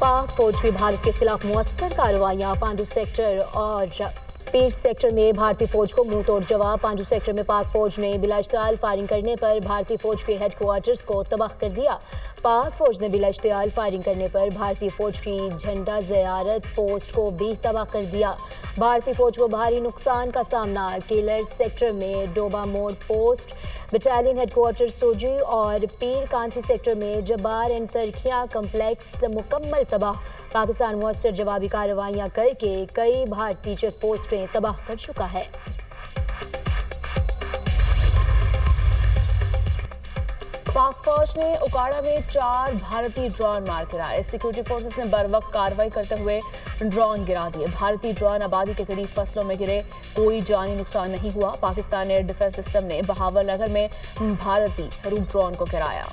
पाक फौज की भारत के खिलाफ मुअस्सर कार्रवाइयां। पांडु सेक्टर और पीर सेक्टर में भारतीय फौज को मुंह तोड़ जवाब। पांडु सेक्टर में पाक फौज ने बिला इश्तियाल फायरिंग करने पर भारतीय फौज के हेडक्वार्टर्स को तबाह कर दिया। पाक फौज ने बिला इश्तियाल फायरिंग करने पर भारतीय फौज की झंडा ज़ियारत पोस्ट को भी तबाह कर दिया। भारतीय फौज को भारी नुकसान का सामना। केलर सेक्टर में डोबा मोड़ पोस्ट, बटालियन हेडक्वार्टर सोजी और पीर कांटी सेक्टर में जबार एंड तरखिया कम्प्लेक्स मुकम्मल तबाह। पाकिस्तान मुअस्सर जवाबी कार्रवाइयां करके कई भारतीय चेक पोस्टें तबाह कर चुका है। पाक फौज ने उकाड़ा में 4 भारतीय ड्रोन मार गिराए। सिक्योरिटी फोर्सेस ने बरवक्त कार्रवाई करते हुए ड्रोन गिरा दिए। भारतीय ड्रोन आबादी के करीब फसलों में गिरे, कोई जानी नुकसान नहीं हुआ। पाकिस्तान एयर डिफेंस सिस्टम ने बहावल नगर में भारतीय रूप ड्रोन को गिराया।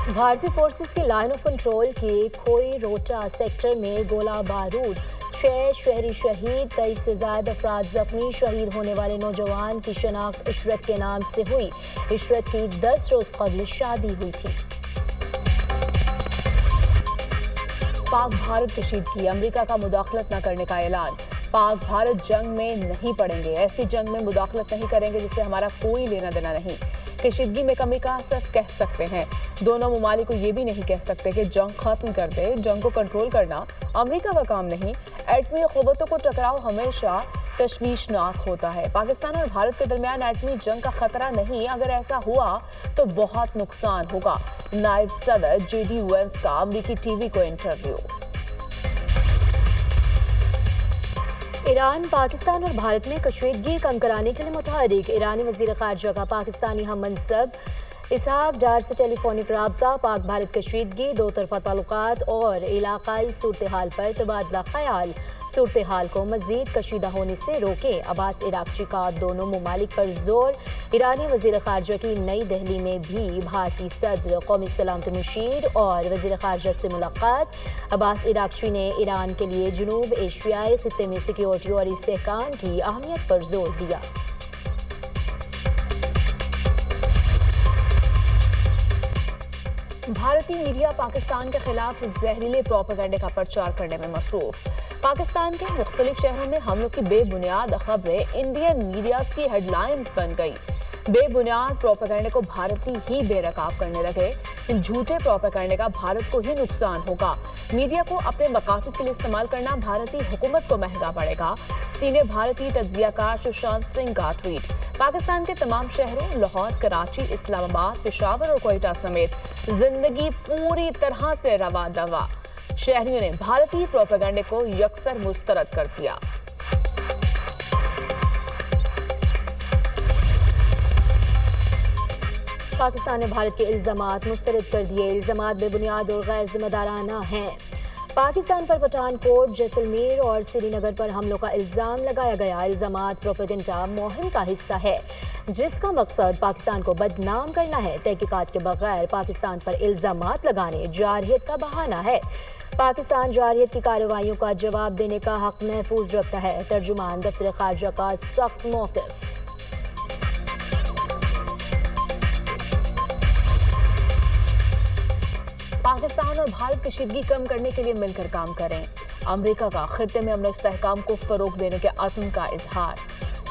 भारतीय फोर्सेस की लाइन ऑफ कंट्रोल के खोई रोटा सेक्टर में गोला बारूद, 6 शहरी शहीद, 23 से ज्यादा अफराद जख्मी। शहीद होने वाले नौजवान की शनाख्त इशरत के नाम से हुई। इशरत की 10 रोज कबल शादी हुई थी। पाक भारत कशीदगी, अमेरिका का मुदाखलत न करने का ऐलान। पाक भारत जंग में नहीं पड़ेंगे, ऐसी जंग में मुदाखलत नहीं करेंगे जिससे हमारा कोई लेना देना नहीं। कशीदगी में कमी का सिर्फ कह सकते हैं। दोनों ममालिक को ये भी नहीं कह सकते कि जंग खत्म कर दे। जंग को कंट्रोल करना अमेरिका का काम नहीं। एटमी क़ुव्वतों को टकराव हमेशा तशवीशनाक होता है। पाकिस्तान और भारत के दरमियान एटमी जंग का खतरा नहीं, अगर ऐसा हुआ तो बहुत नुकसान होगा। नायब सदर JD Vance का अमेरिकी टीवी को इंटरव्यू। ईरान पाकिस्तान और भारत में कशीदगी कम कराने के लिए मुतहरिक। ईरानी वज़ीर ख़ारजा का पाकिस्तानी हम मनसब इसहाक डार से टेलीफोनिक राब्ता। पाक भारत कशीदगी, दो तरफा ताल्लुकात और इलाकाई सूरत हाल पर तबादला ख्याल। सूरत हाल को मज़ीद कशीदा होने से रोकें। अब्बास इराक़ची का दोनों ममालिक पर जोर। ईरानी वज़ीर ख़ारजा की नई दिल्ली में भी भारतीय सदर, कौमी सलामत मुशीर और वज़ीर ख़ारजा से मुलाकात। अब्बास इराक़ची ने ईरान के लिए जनूब एशियाई खित्ते में सिक्योरिटी और इस्तेहकाम की अहमियत पर जोर दिया। भारतीय मीडिया पाकिस्तान के खिलाफ जहरीले प्रोपेगेंडे का प्रचार करने में मसरूफ। पाकिस्तान के मुख्तलिफ शहरों में हमलों की बेबुनियाद खबरें इंडियन मीडिया की हेडलाइंस बन गई। बेबुनियाद प्रोपेगेंडे को भारतीय ही बेनकाब करने लगे। झूठे प्रोपेगेंडे का भारत को ही नुकसान होगा। मीडिया को अपने मकासद के लिए इस्तेमाल करना भारतीय हुकूमत को महंगा पड़ेगा। सीनियर भारतीय तज्जियाकार सुशांत सिंह का ट्वीट। पाकिस्तान के तमाम शहरों लाहौर, कराची, इस्लामाबाद, पेशावर और कोयटा समेत जिंदगी पूरी तरह से रवा दवा। शहरियों ने भारतीय प्रोपेगेंडे को यकसर मुस्तरद कर दिया। पाकिस्तान ने भारत के इल्जामात मुस्तरद कर दिए। इल्जामात बेबुनियाद और गैर जिम्मेदाराना हैं। पाकिस्तान पर पठानकोट, जैसलमेर और श्रीनगर पर हमलों का इल्जाम लगाया गया। इल्जामात प्रोपेगेंडा मुहिम का हिस्सा है जिसका मकसद पाकिस्तान को बदनाम करना है। तहकीकात के बगैर पाकिस्तान पर इल्जामात लगाने जारहियत का बहाना है। पाकिस्तान जारहियत की कार्रवाइयों का जवाब देने का हक महफूज रखता है। तर्जुमान दफ्तर खारजा का सख्त मौक़िफ़। पाकिस्तान और भारत कशीदगी कम करने के लिए मिलकर काम करें। अमेरिका का खित्ते में अमन इस्तेहकाम को फरोग देने के अज़्म का इजहार।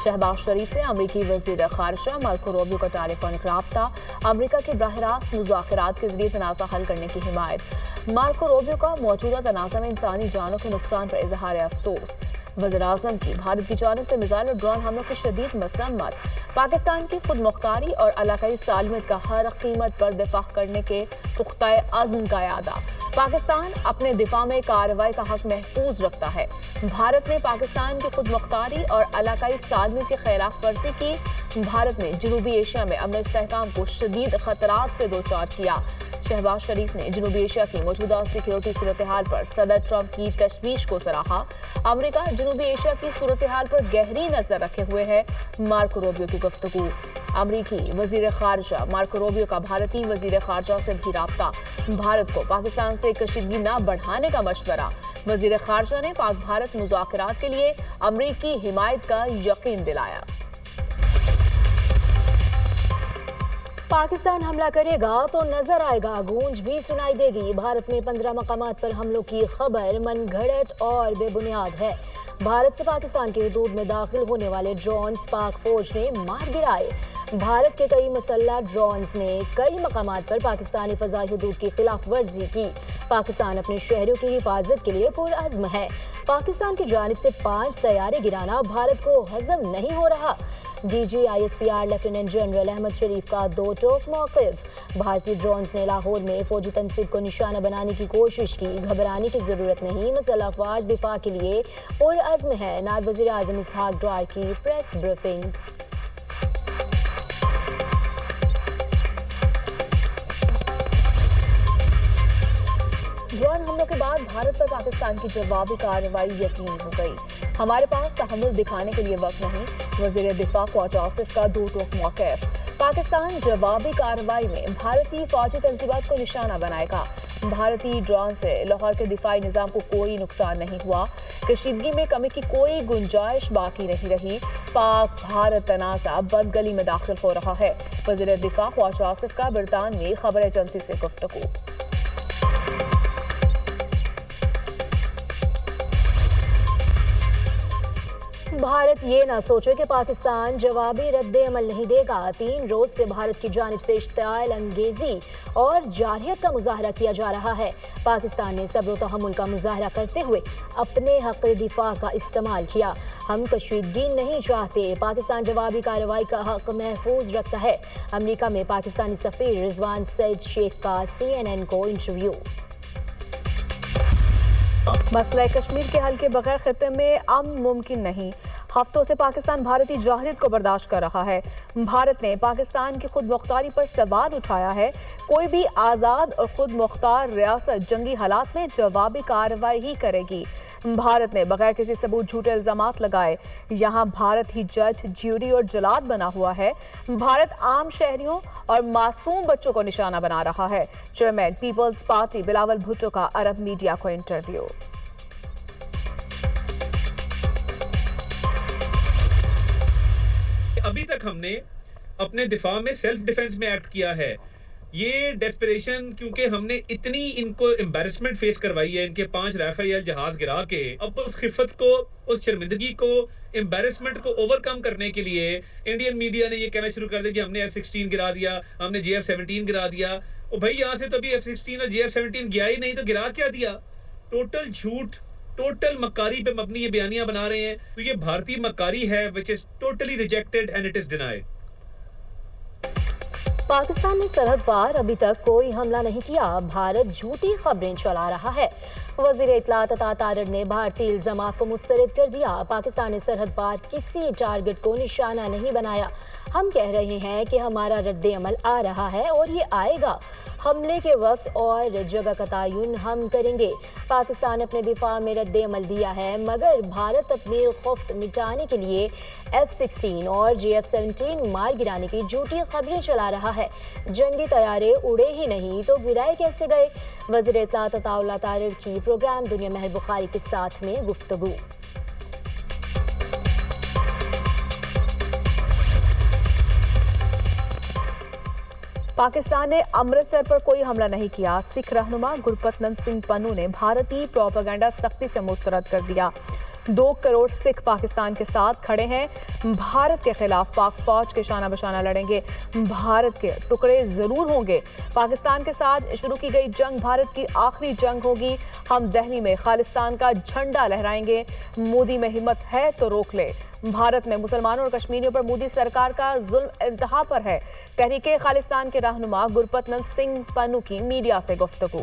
शहबाज शरीफ से अमेरिकी वज़ीर ख़ारजा मार्को रूबियो का टेलीफोनिक राब्ता। अमेरिका के बराह रास्त मुज़ाकरात के जरिए तनाज़ा हल करने की हिमायत। मार्को रूबियो का मौजूदा तनाज़ा में इंसानी जानों के नुकसान पर इजहार अफसोस। वज़ीर-ए-आज़म की भारत की जानिब से मिसाइल और ड्रोन हमलों की शदीद मसम्मत। पाकिस्तान की खुद मुख्तारी और इलाकाई सालमियत का हर कीमत पर दिफा करने के पुख्ता अज़्म का यादा। पाकिस्तान अपने दिफा में कार्रवाई का हक महफूज रखता है। भारत ने पाकिस्तान की खुद मुख्तारी और इलाकाई सालमियत की खिलाफ वर्जी की। भारत ने जनूबी एशिया में अमन इस्तेहकाम को शदीद खतरात से दो चार किया। शहबाज शरीफ ने जनूबी एशिया की मौजूदा सिक्योरिटी सूरत हाल पर सदर ट्रंप की तशवीश को सराहा। अमेरिका जनूबी एशिया की सूरत हाल पर गहरी नजर रखे हुए है। मार्को रूबियो की गुफ्तगू। अमेरिकी वज़ीर ख़ारजा मार्को रूबियो का भारतीय वज़ीर ख़ारजा से भी राब्ता। भारत को पाकिस्तान से कशीदगी न बढ़ाने का मशवरा। वज़ीर ख़ारजा ने पाक भारत मुज़ाकरात के लिए अमेरिकी हिमायत का यकीन दिलाया। पाकिस्तान हमला करेगा तो नजर आएगा, गूंज भी सुनाई देगी। भारत में 15 मकामात पर हमलों की खबर मनगढ़ंत और बेबुनियाद है। भारत से पाकिस्तान की हदूद में दाखिल होने वाले ड्रोन्स पाक फौज ने मार गिराए। भारत के कई मसल्ला ड्रोन्स ने कई मकामात पर पाकिस्तानी फजाई हदूद की खिलाफ वर्जी की। पाकिस्तान अपने शहरों की हिफाजत के लिए पुरअज़्म है। पाकिस्तान की जानिब से 5 तैयारे गिराना भारत को हजम नहीं हो रहा। DGISPR लेफ्टिनेंट जनरल अहमद शरीफ का दो टोक मौक़िफ़। भारतीय ड्रोन्स ने लाहौर में फौजी तनसीब को निशाना बनाने की कोशिश की, घबराने की जरूरत नहीं, मसल्ह अफ़वाज दिफा के लिए पुरअज़्म है। नायब वज़ीर आज़म इसहाक डार की प्रेस ब्रीफिंग। ड्रोन हमलों के बाद भारत पर पाकिस्तान की जवाबी कार्रवाई यकीनी हो गई। हमारे पास तहम्मुल दिखाने के लिए वक्त नहीं, वज़ीर दिफा ख्वाजा आसिफ का दो टोक मौक़िफ़। पाकिस्तान जवाबी कार्रवाई में भारतीय फौजी तंजीबात को निशाना बनाएगा। भारतीय ड्रोन से लाहौर के दिफाई निज़ाम को कोई नुकसान नहीं हुआ। कशीदगी में कमी की कोई गुंजाइश बाकी नहीं रही। पाक भारत तनाज़ा बदगली में दाखिल हो रहा है। वज़ीर दिफा ख्वाजा आसिफ का बरतानवी खबर एजेंसी से गुफ्तगू। भारत ये ना सोचे कि पाकिस्तान जवाबी रद्द-ए-अमल नहीं देगा। 3 रोज से भारत की जानिब से इश्तिआल अंगेजी और जारहियत का मुजाहरा किया जा रहा है। पाकिस्तान ने सब्र व तहम्मुल का मुजाहरा करते हुए अपने हक़ दिफा का इस्तेमाल किया। हम कशीदगी नहीं चाहते। पाकिस्तान जवाबी कार्रवाई का हक़ महफूज रखता है। अमरीका में पाकिस्तानी सफ़ीर रिजवान सईद शेख का CNN को इंटरव्यू। मसला कश्मीर के हल के बगैर खित्ते में अमन मुमकिन नहीं। हफ्तों से पाकिस्तान भारतीय जारहियत को बर्दाश्त कर रहा है। भारत ने पाकिस्तान की खुद मुख्तारी पर सवाल उठाया है। कोई भी आज़ाद और खुद मुख्तार रियासत जंगी हालात में जवाबी कार्रवाई ही करेगी। भारत ने बगैर किसी सबूत झूठे इल्जामात लगाए। यहाँ भारत ही जज, ज्यूरी और जलाद बना हुआ है। भारत आम शहरियों और मासूम बच्चों को निशाना बना रहा है। चेयरमैन पीपल्स पार्टी बिलावल भुट्टो का अरब मीडिया को इंटरव्यू। अभी तक हमने अपने दिफा में सेल्फ डिफेंस में एक्ट किया है। ये डेस्परेशन क्योंकि हमने इतनी इनको एम्बैरेसमेंट फेस करवाई है, इनके 5 राफेल जहाज गिरा के, अब उस खिफत को, उस शर्मिंदगी को, एम्बैरेसमेंट को ओवरकम करने के लिए इंडियन मीडिया ने ये कहना शुरू कर दिया कि हमने F-16 गिरा दिया, हमने JF-17 गिरा दिया। और भाई यहाँ से तो अभी F-16 और JF-17 गया ही नहीं, तो गिरा क्या दिया? टोटल झूठ, टोटल मक्कारी पे मबनी ये बयानियां बना रहे हैं। तो ये भारतीय मक्कारी है which is totally rejected and it is denied. Pakistan ने सरहद पार अभी तक कोई हमला नहीं किया। भारत झूठी खबरें चला रहा है। वज़ीर इत्तलात अता तारड़ ने भारतीय इल्ज़ामात को मुस्तरद कर दिया। पाकिस्तान ने सरहद पार किसी टारगेट को निशाना नहीं बनाया। हम कह रहे हैं कि हमारा रद्द-ए-अमल आ रहा है और ये आएगा। हमले के वक्त और जगह का तयन हम करेंगे। पाकिस्तान अपने दिफा में रद्द-ए-अमल दिया है, मगर भारत अपनी खौफ मिटाने के लिए F-16 और JF-17 मार गिराने की झूठी खबरें चला रहा है। जंगी तैयारे उड़े ही नहीं तो गिराए कैसे गए? वज़ीर इत्तलात अता तारड़ की प्रोग्राम दुनिया महर बुखारी के साथ में गुफ्तगू। पाकिस्तान ने अमृतसर पर कोई हमला नहीं किया। सिख रहनुमा गुरपत नंद सिंह पन्नू ने भारतीय प्रोपेगेंडा सख्ती से मुस्तरद कर दिया। 2 करोड़ सिख पाकिस्तान के साथ खड़े हैं। भारत के खिलाफ पाक फौज के शाना बशाना लड़ेंगे। भारत के टुकड़े जरूर होंगे। पाकिस्तान के साथ शुरू की गई जंग भारत की आखिरी जंग होगी। हम दिल्ली में खालिस्तान का झंडा लहराएंगे। मोदी में हिम्मत है तो रोक ले। भारत में मुसलमानों और कश्मीरियों पर मोदी सरकार का जुल्म इंतहा पर है। तहरीके खालिस्तान के रहनुमा गुरपत नंद सिंह पन्नू की मीडिया से गुफ्तगू।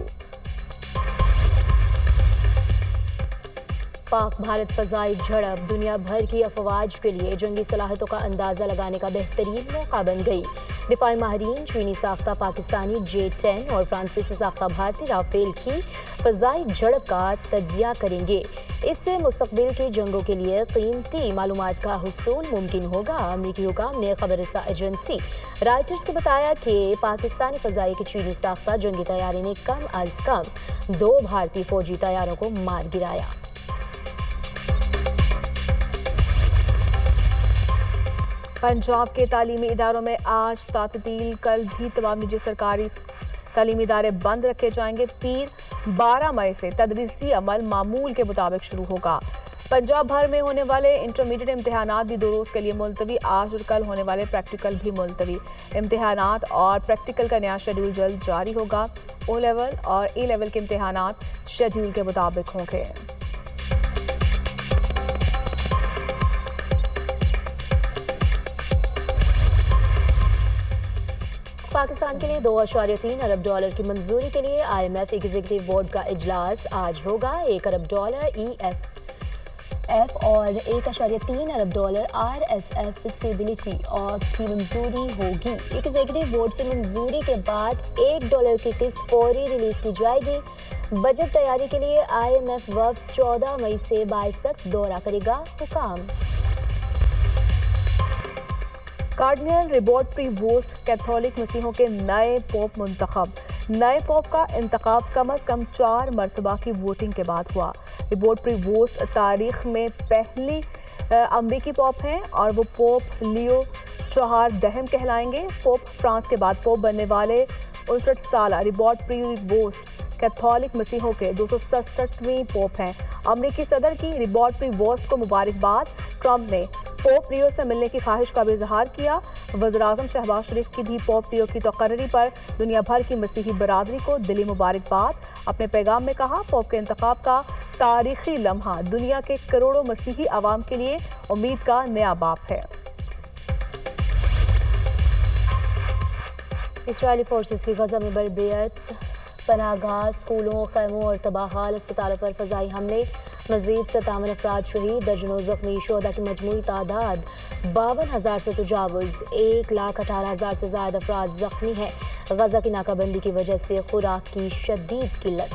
पाक भारत फजाई झड़प दुनिया भर की अफवाज के लिए जंगी सलाहियतों का अंदाजा लगाने का बेहतरीन मौका बन गई। दिफाई माहिरीन चीनी साख्ता पाकिस्तानी J-10 और फ्रांसीसी साख्ता भारतीय राफेल की फजाई झड़प का तज्जिया करेंगे। इससे मुस्तकबिल की जंगों के लिए कीमती मालूमात का हुसूल मुमकिन होगा। अमरीकी हुकाम ने खबर रसा एजेंसी रॉयटर्स को बताया कि पाकिस्तानी फजाई की चीनी साख्ता जंगी तैयारी ने कम अज कम 2 भारतीय फौजी तैयारों को मार गिराया। पंजाब के तालीमी इदारों में आज तातील, कल भी तमाम निजी सरकारी तालीमी इदारे बंद रखे जाएंगे। पीर 12 मई से तदरीसी अमल मामूल के मुताबिक शुरू होगा। पंजाब भर में होने वाले इंटरमीडिएट इम्तिहानात भी 2 रोज़ के लिए मुलतवी। आज और कल होने वाले प्रैक्टिकल भी मुलतवी। इम्तिहानात और प्रैक्टिकल का नया शेड्यूल जल्द जारी होगा। ओ लेवल और ए लेवल के इम्तिहानात शेड्यूल के मुताबिक होंगे। पाकिस्तान के लिए $2.3 अरब की मंजूरी के लिए IMF एग्जीक्यूटिव बोर्ड का इजलास आज होगा। $1 अरब EFF और $1.3 अरब RSF स्टेबिलिटी और की मंजूरी होगी। एग्जीक्यूटिव बोर्ड से मंजूरी के बाद $1 की किस्त फौरी रिलीज की जाएगी। बजट तैयारी के लिए IMF वक्त 14 मई से 22 तक दौरा करेगा। हुकाम कार्डिनल रिबर्ट प्रीवोस्ट कैथोलिक मसीहों के नए पोप मुंतखब। नए पोप का इंतखाब कम अज़ कम 4 मरतबा की वोटिंग के बाद हुआ। रिबर्ट प्रीवोस्ट तारीख में पहली अमरीकी पोप हैं और वो पोप लियो 4 कहलाएंगे। पोप फ्रांस के बाद पोप बनने वाले 59 साल रिबर्ट प्रीवोस्ट कैथोलिक मसीहों के 267वें पोप हैं। अमरीकी सदर की रिबर्ट प्रीवोस्ट को मुबारकबाद। ट्रंप ने पोप लियो से मिलने की ख्वाहिश का भी इजहार किया। वज़ीर-ए-आज़म शहबाज शरीफ की भी पोप लियो की तकर्री पर दुनिया भर की मसीही बरादरी को दिली मुबारकबाद। अपने पैगाम में कहा, पोप के इंतखाब का तारीखी लम्हा दुनिया के करोड़ों मसीही अवाम के लिए उम्मीद का नया बाप है। इसराइली फोर्सेस की गजा में बर्बरियत, पनाहगाह, स्कूलों, खैमों और तबाहाल अस्पतालों पर फजाई हमले। मजीद 57 अफराद शहीद, दर्जनों जख्मी। शोहदा की मजमूई तादाद 52,000 से तजावुज़। 1,18,000 से ज़्यादा अफराद जख्मी हैं। गजा की नाकाबंदी की वजह से खुराक की शदीद किल्लत।